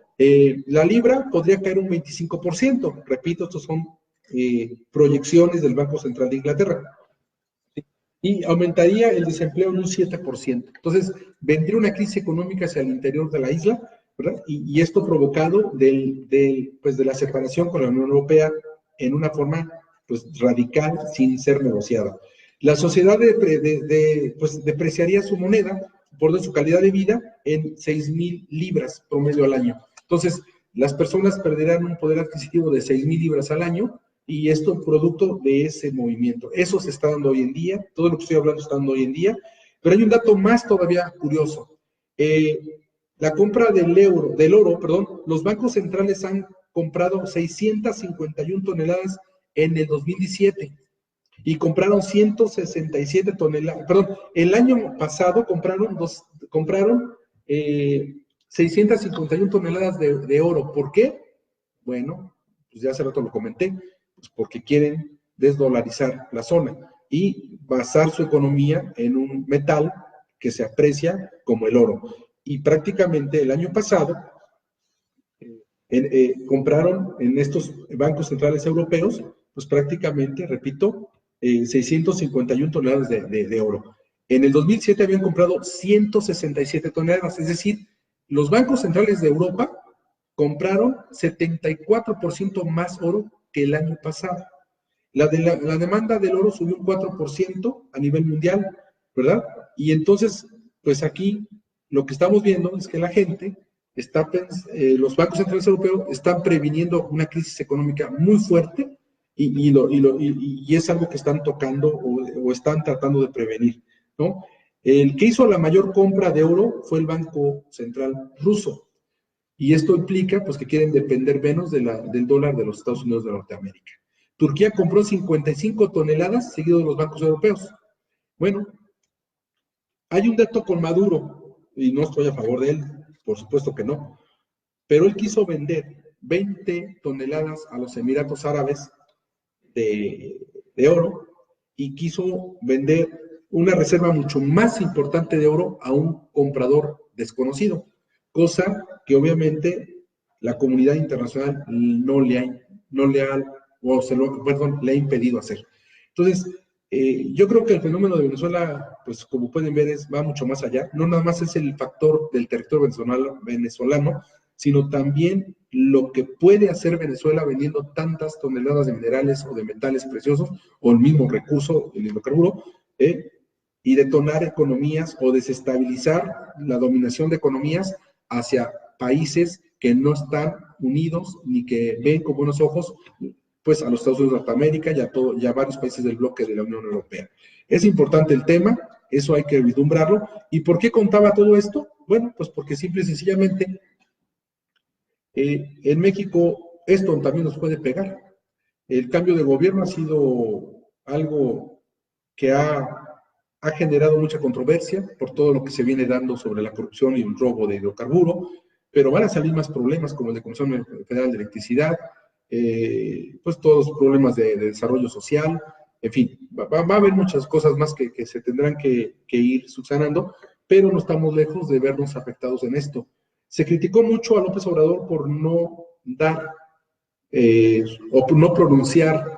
La libra podría caer un 25%. Repito, estos son proyecciones del Banco Central de Inglaterra. Y aumentaría el desempleo en un 7%. Entonces, vendría una crisis económica hacia el interior de la isla, ¿verdad? Y esto provocado pues de la separación con la Unión Europea en una forma pues, radical, sin ser negociada. La sociedad pues, depreciaría su moneda por su calidad de vida en 6,000 libras promedio al año. Entonces, las personas perderán un poder adquisitivo de 6,000 libras al año, y esto es producto de ese movimiento. Eso se está dando hoy en día, todo lo que estoy hablando está dando hoy en día, pero hay un dato más todavía curioso. La compra del oro, los bancos centrales han comprado 651 toneladas en el 2017 y compraron 167 toneladas, el año pasado compraron 651 toneladas de oro. ¿Por qué? Bueno, pues ya hace rato lo comenté, pues porque quieren desdolarizar la zona y basar su economía en un metal que se aprecia como el oro. Y prácticamente el año pasado compraron en estos bancos centrales europeos, pues prácticamente, repito, 651 toneladas de oro. En el 2007 habían comprado 167 toneladas, es decir, los bancos centrales de Europa compraron 74% más oro que el año pasado. La demanda del oro subió un 4% a nivel mundial, ¿verdad? Y entonces, pues aquí lo que estamos viendo es que la gente los bancos centrales europeos están previniendo una crisis económica muy fuerte y es algo que están tocando o están tratando de prevenir, ¿no? El que hizo la mayor compra de oro fue el Banco Central ruso, y esto implica pues, que quieren depender menos del dólar de los Estados Unidos de Norteamérica. Turquía compró 55 toneladas, seguido de los bancos europeos. Bueno, hay un dato con Maduro, y no estoy a favor de él, por supuesto que no, pero él quiso vender 20 toneladas a los Emiratos Árabes de oro y quiso vender una reserva mucho más importante de oro a un comprador desconocido, cosa que obviamente la comunidad internacional le ha impedido hacer. Entonces, yo creo que el fenómeno de Venezuela, pues como pueden ver, va mucho más allá. No nada más es el factor del territorio venezolano, sino también lo que puede hacer Venezuela vendiendo tantas toneladas de minerales o de metales preciosos, o el mismo recurso, el hidrocarburo, y detonar economías o desestabilizar la dominación de economías hacia países que no están unidos ni que ven con buenos ojos pues a los Estados Unidos de Norteamérica y a varios países del bloque de la Unión Europea. Es importante el tema, eso hay que vislumbrarlo. ¿Y por qué contaba todo esto? Bueno, pues porque simple y sencillamente en México esto también nos puede pegar. El cambio de gobierno algo que ha generado mucha controversia por todo lo que se viene dando sobre la corrupción y el robo de hidrocarburo, pero van a salir más problemas como el de Comisión Federal de Electricidad, pues todos los problemas de desarrollo social, en fin, va a haber muchas cosas más que se tendrán que ir subsanando, pero no estamos lejos de vernos afectados en esto. Se criticó mucho a López Obrador por no dar o por no pronunciar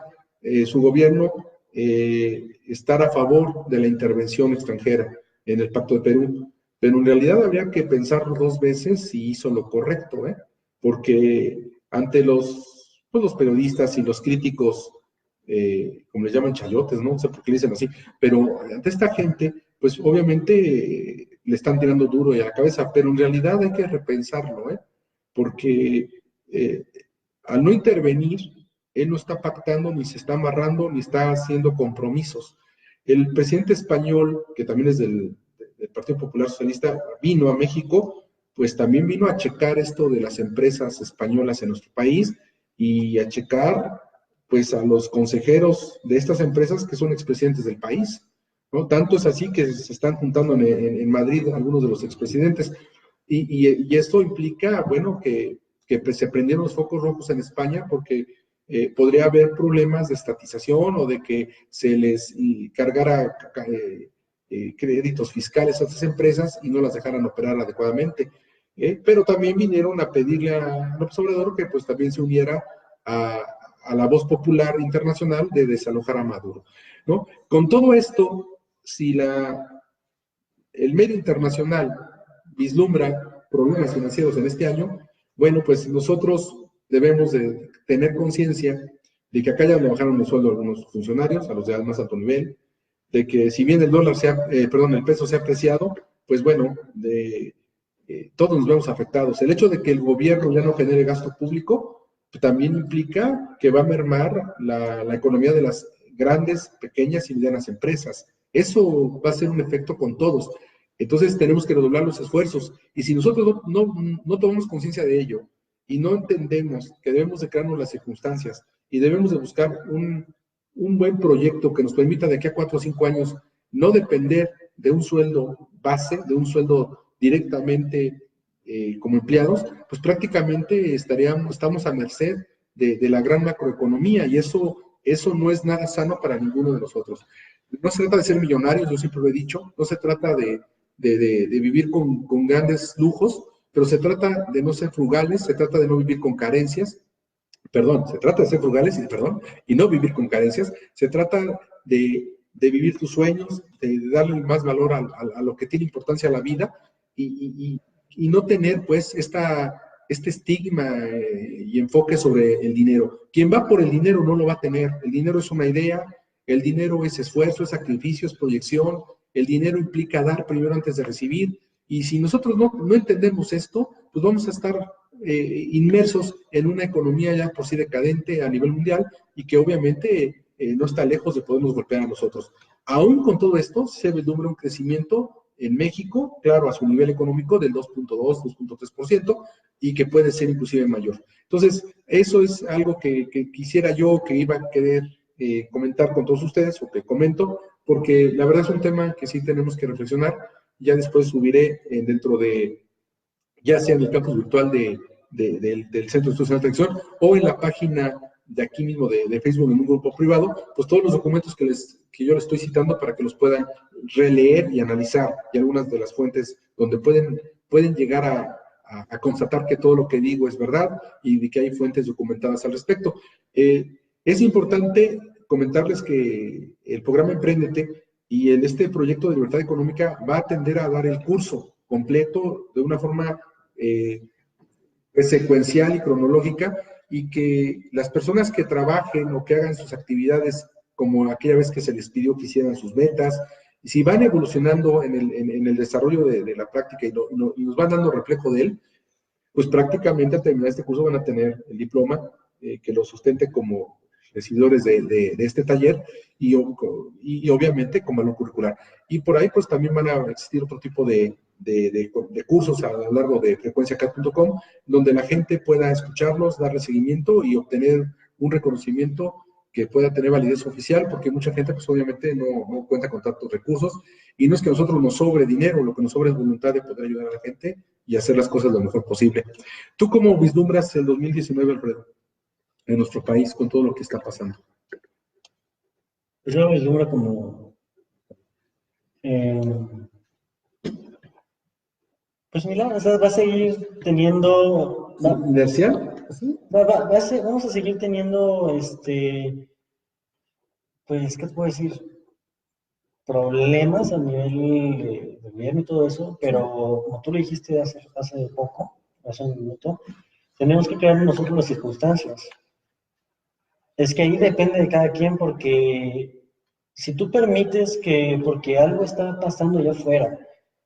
su gobierno estar a favor de la intervención extranjera en el Pacto de Perú, pero en realidad habría que pensarlo dos veces si hizo lo correcto, porque ante los periodistas y los críticos, como les llaman chayotes, no sé por qué le dicen así, pero ante esta gente, pues obviamente le están tirando duro y a la cabeza, pero en realidad hay que repensarlo, porque al no intervenir, él no está pactando, ni se está amarrando, ni está haciendo compromisos. El presidente español, que también es del Partido Popular Socialista, vino a México, pues también vino a checar esto de las empresas españolas en nuestro país y a checar, pues, a los consejeros de estas empresas que son expresidentes del país, ¿no? Tanto es así que se están juntando en Madrid algunos de los expresidentes. Y esto implica, bueno, que pues, se prendieron los focos rojos en España porque podría haber problemas de estatización o de que se les cargara créditos fiscales a estas empresas y no las dejaran operar adecuadamente. Pero también vinieron a pedirle a López Obrador que pues también se uniera a la voz popular internacional de desalojar a Maduro, ¿no? Con todo esto, si el medio internacional vislumbra problemas financieros en este año, bueno, pues nosotros debemos de tener conciencia de que acá ya le bajaron el sueldo a algunos funcionarios, a los de más alto nivel, de que si bien el el peso se ha apreciado, pues bueno, todos nos vemos afectados. El hecho de que el gobierno ya no genere gasto público, pues también implica que va a mermar la economía de las grandes, pequeñas y medianas empresas. Eso va a ser un efecto con todos. Entonces tenemos que redoblar los esfuerzos. Y si nosotros no tomamos conciencia de ello y no entendemos que debemos de crearnos las circunstancias y debemos de buscar un buen proyecto que nos permita de aquí a 4 o 5 años no depender de un sueldo base, de un sueldo directamente como empleados, pues prácticamente estamos a merced de la gran macroeconomía y eso no es nada sano para ninguno de nosotros. No se trata de ser millonarios, yo siempre lo he dicho, no se trata de vivir con grandes lujos, pero se trata de no ser frugales, se trata de no vivir con carencias, se trata de ser frugales y no vivir con carencias, se trata de vivir tus sueños, de darle más valor a lo que tiene importancia a la vida y no tener pues este estigma y enfoque sobre el dinero. Quien va por el dinero no lo va a tener, el dinero es una idea, el dinero es esfuerzo, es sacrificio, es proyección, el dinero implica dar primero antes de recibir, y si nosotros no entendemos esto, pues vamos a estar inmersos en una economía ya por sí decadente a nivel mundial y que obviamente no está lejos de podernos golpear a nosotros. Aún con todo esto, se vislumbra un crecimiento en México, claro, a su nivel económico del 2.2, 2.3%, y que puede ser inclusive mayor. Entonces, eso es algo que quisiera yo, que iba a querer comentar con todos ustedes, o que comento, porque la verdad es un tema que sí tenemos que reflexionar. Ya después subiré dentro de, ya sea en el campus virtual del Centro de Estudios de Alta Dirección o en la página de aquí mismo de Facebook en un grupo privado, pues todos los documentos que yo les estoy citando para que los puedan releer y analizar, y algunas de las fuentes donde pueden llegar a constatar que todo lo que digo es verdad y de que hay fuentes documentadas al respecto. Es importante comentarles que el programa Emprendete y en este proyecto de libertad económica va a tender a dar el curso completo de una forma secuencial y cronológica, y que las personas que trabajen o que hagan sus actividades como aquella vez que se les pidió que hicieran sus metas, y si van evolucionando en el desarrollo de la práctica y nos van dando reflejo de él, pues prácticamente al terminar este curso van a tener el diploma que los sustente como recibidores de este taller y obviamente como valor curricular. Y por ahí pues también van a existir otro tipo de cursos a lo largo de frecuenciacat.com, donde la gente pueda escucharlos, darle seguimiento y obtener un reconocimiento que pueda tener validez oficial, porque mucha gente, pues obviamente no cuenta con tantos recursos, y no es que a nosotros nos sobre dinero, lo que nos sobra es voluntad de poder ayudar a la gente y hacer las cosas lo mejor posible. ¿Tú cómo vislumbras el 2019, Alfredo, en nuestro país con todo lo que está pasando? Pues yo vislumbro como, eh, pues mira, o sea, va a seguir teniendo, ¿Inercial? ¿Sí? vamos a seguir teniendo, pues, ¿qué te puedo decir? Problemas a nivel de gobierno y todo eso, pero como tú lo dijiste hace poco, hace un minuto, tenemos que crear nosotros las circunstancias. Es que ahí depende de cada quien, porque si tú permites que, porque algo está pasando allá afuera,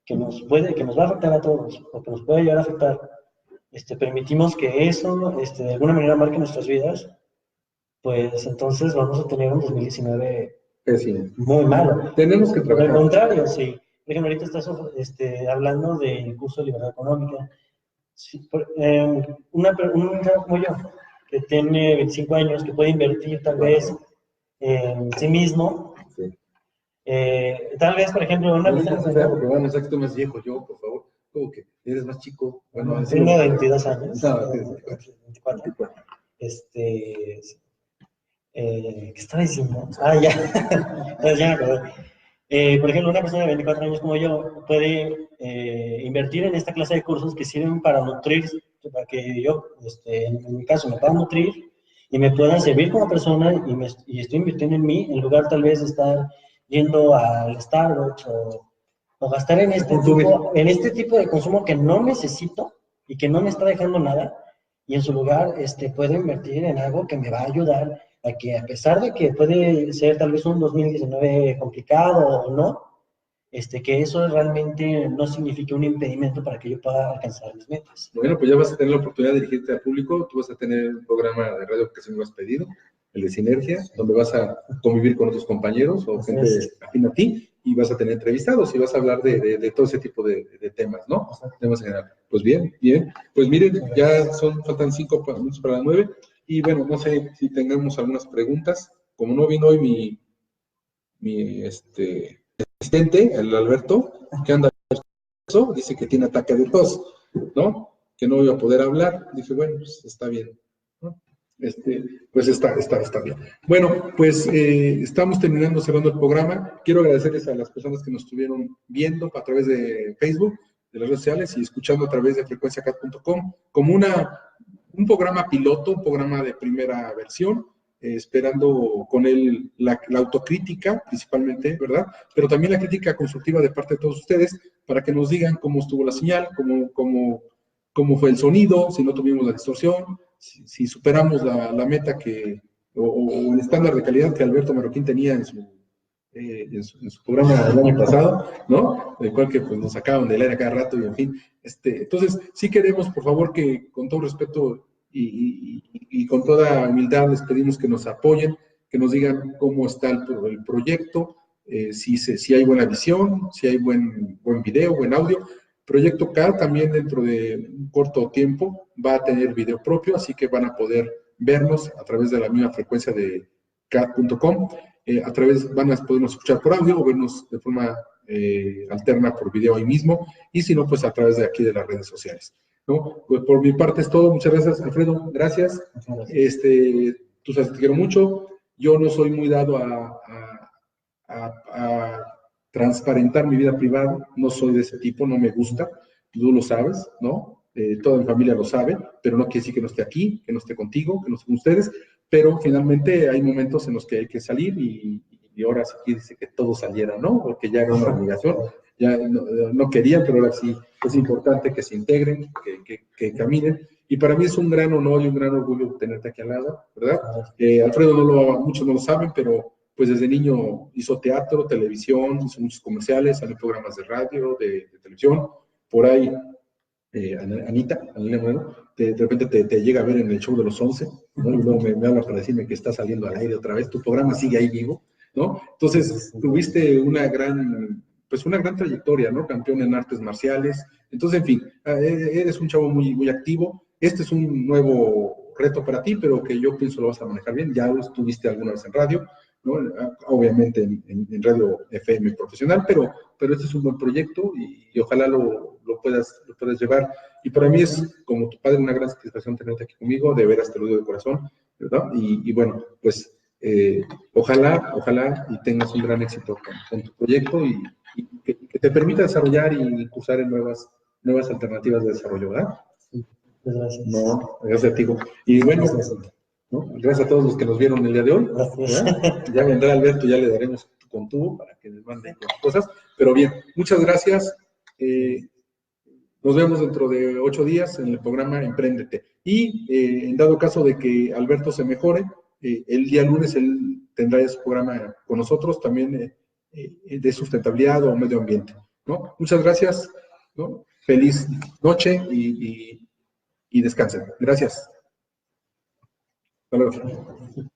que nos va a afectar a todos, o que nos puede llegar a afectar, permitimos que eso, de alguna manera marque nuestras vidas, pues entonces vamos a tener un 2019 Pésimo. muy malo. Tenemos que Por el trabajar. contrario, sí. Por ejemplo, ahorita estás hablando del curso de libertad económica. Sí, un chavo como yo, que tiene 25 años, que puede invertir tal vez en sí mismo, Sí. tal vez, por ejemplo, una No persona digas feo, porque van a pensar que tú más viejo, yo, por favor. Como que eres más chico. Bueno, tengo 22 años, no, tienes 24. 24. ¿Qué estaba diciendo? Ah, ya. Entonces ya me acordé. Por ejemplo, una persona de 24 años como yo puede invertir en esta clase de cursos que sirven para nutrir, para que yo, en mi caso, me pueda nutrir y me puedan servir como persona y estoy invirtiendo en mí en lugar tal vez de estar yendo al Starbucks o gastar en este tipo de consumo que no necesito y que no me está dejando nada, y en su lugar puedo invertir en algo que me va a ayudar a que, a pesar de que puede ser tal vez un 2019 complicado o no, que eso realmente no signifique un impedimento para que yo pueda alcanzar mis metas. Bueno, pues ya vas a tener la oportunidad de dirigirte al público, tú vas a tener un programa de radio que se me has pedido, el de Sinergia, donde vas a convivir con otros compañeros o gente afín a ti, y vas a tener entrevistados y vas a hablar de todo ese tipo de temas, ¿no? Temas en general. Pues bien, bien. Pues miren, ya faltan 5 minutos para las 9, y bueno, no sé si tengamos algunas preguntas. Como no vino hoy mi asistente, el Alberto, que anda, dice que tiene ataque de tos, ¿no? Que no iba a poder hablar. Dije, bueno, pues está bien, ¿no? Pues está bien. Bueno, pues estamos cerrando el programa. Quiero agradecerles a las personas que nos estuvieron viendo a través de Facebook, de las redes sociales, y escuchando a través de frecuenciacat.com como un programa piloto, un programa de primera versión, esperando con él la autocrítica principalmente, ¿verdad? Pero también la crítica constructiva de parte de todos ustedes, para que nos digan cómo estuvo la señal, cómo fue el sonido, si no tuvimos la distorsión, si superamos la meta o el estándar de calidad que Alberto Marroquín tenía en su programa del año pasado, ¿no? El cual que pues, nos sacaban del aire a cada rato y en fin. Entonces, sí queremos, por favor, que con todo respeto y con toda humildad les pedimos que nos apoyen, que nos digan cómo está el proyecto, si hay buena visión, si hay buen video, buen audio. Proyecto CAD también dentro de un corto tiempo va a tener video propio, así que van a poder vernos a través de la misma frecuencia de CAD.com. Van a podernos escuchar por audio o vernos de forma alterna por video ahí mismo, y si no, pues a través de aquí de las redes sociales, ¿no? Pues por mi parte es todo. Muchas gracias, Alfredo. Gracias. Tú sabes, te quiero mucho. Yo no soy muy dado a transparentar mi vida privada. No soy de ese tipo, no me gusta. Tú lo sabes, ¿no? Toda mi familia lo sabe, pero no quiere decir que no esté aquí, que no esté contigo, que no esté con ustedes. Pero finalmente hay momentos en los que hay que salir y ahora sí dice que todo saliera, ¿no? Porque ya era una obligación, ya no querían, pero ahora sí es importante que se integren, que caminen. Y para mí es un gran honor y un gran orgullo tenerte aquí al lado, ¿verdad? Alfredo, muchos no lo saben, pero pues desde niño hizo teatro, televisión, hizo muchos comerciales, salió programas de radio, de televisión. Por ahí, Anita Moreno, de repente te llega a ver en el show de los 11, ¿no? Y luego me habla para decirme que está saliendo al aire otra vez, tu programa sigue ahí vivo, ¿no? Entonces, tuviste una gran trayectoria, ¿no? Campeón en artes marciales. Entonces, en fin, eres un chavo muy, muy activo. Este es un nuevo reto para ti, pero que yo pienso lo vas a manejar bien. Ya lo estuviste alguna vez en radio, ¿no? Obviamente en radio FM profesional, pero este es un buen proyecto y ojalá lo puedas llevar. Y para mí es, como tu padre, una gran satisfacción tenerte aquí conmigo, de veras te lo digo de corazón, ¿verdad? Y bueno, pues ojalá y tengas un gran éxito con tu proyecto y que te permita desarrollar y cursar en nuevas alternativas de desarrollo, ¿verdad? Sí, muchas gracias. No, gracias a ti. Y bueno, ¿no? Gracias a todos los que nos vieron el día de hoy. Gracias. Ya vendrá Alberto, ya le daremos con tubo para que les mande las cosas. Pero bien, muchas gracias. Nos vemos dentro de 8 días en el programa Empréndete. Y en dado caso de que Alberto se mejore, el día lunes él tendrá ese programa con nosotros también de sustentabilidad o medio ambiente, ¿no? Muchas gracias, ¿no? Feliz noche y descansen. Gracias. Hasta luego.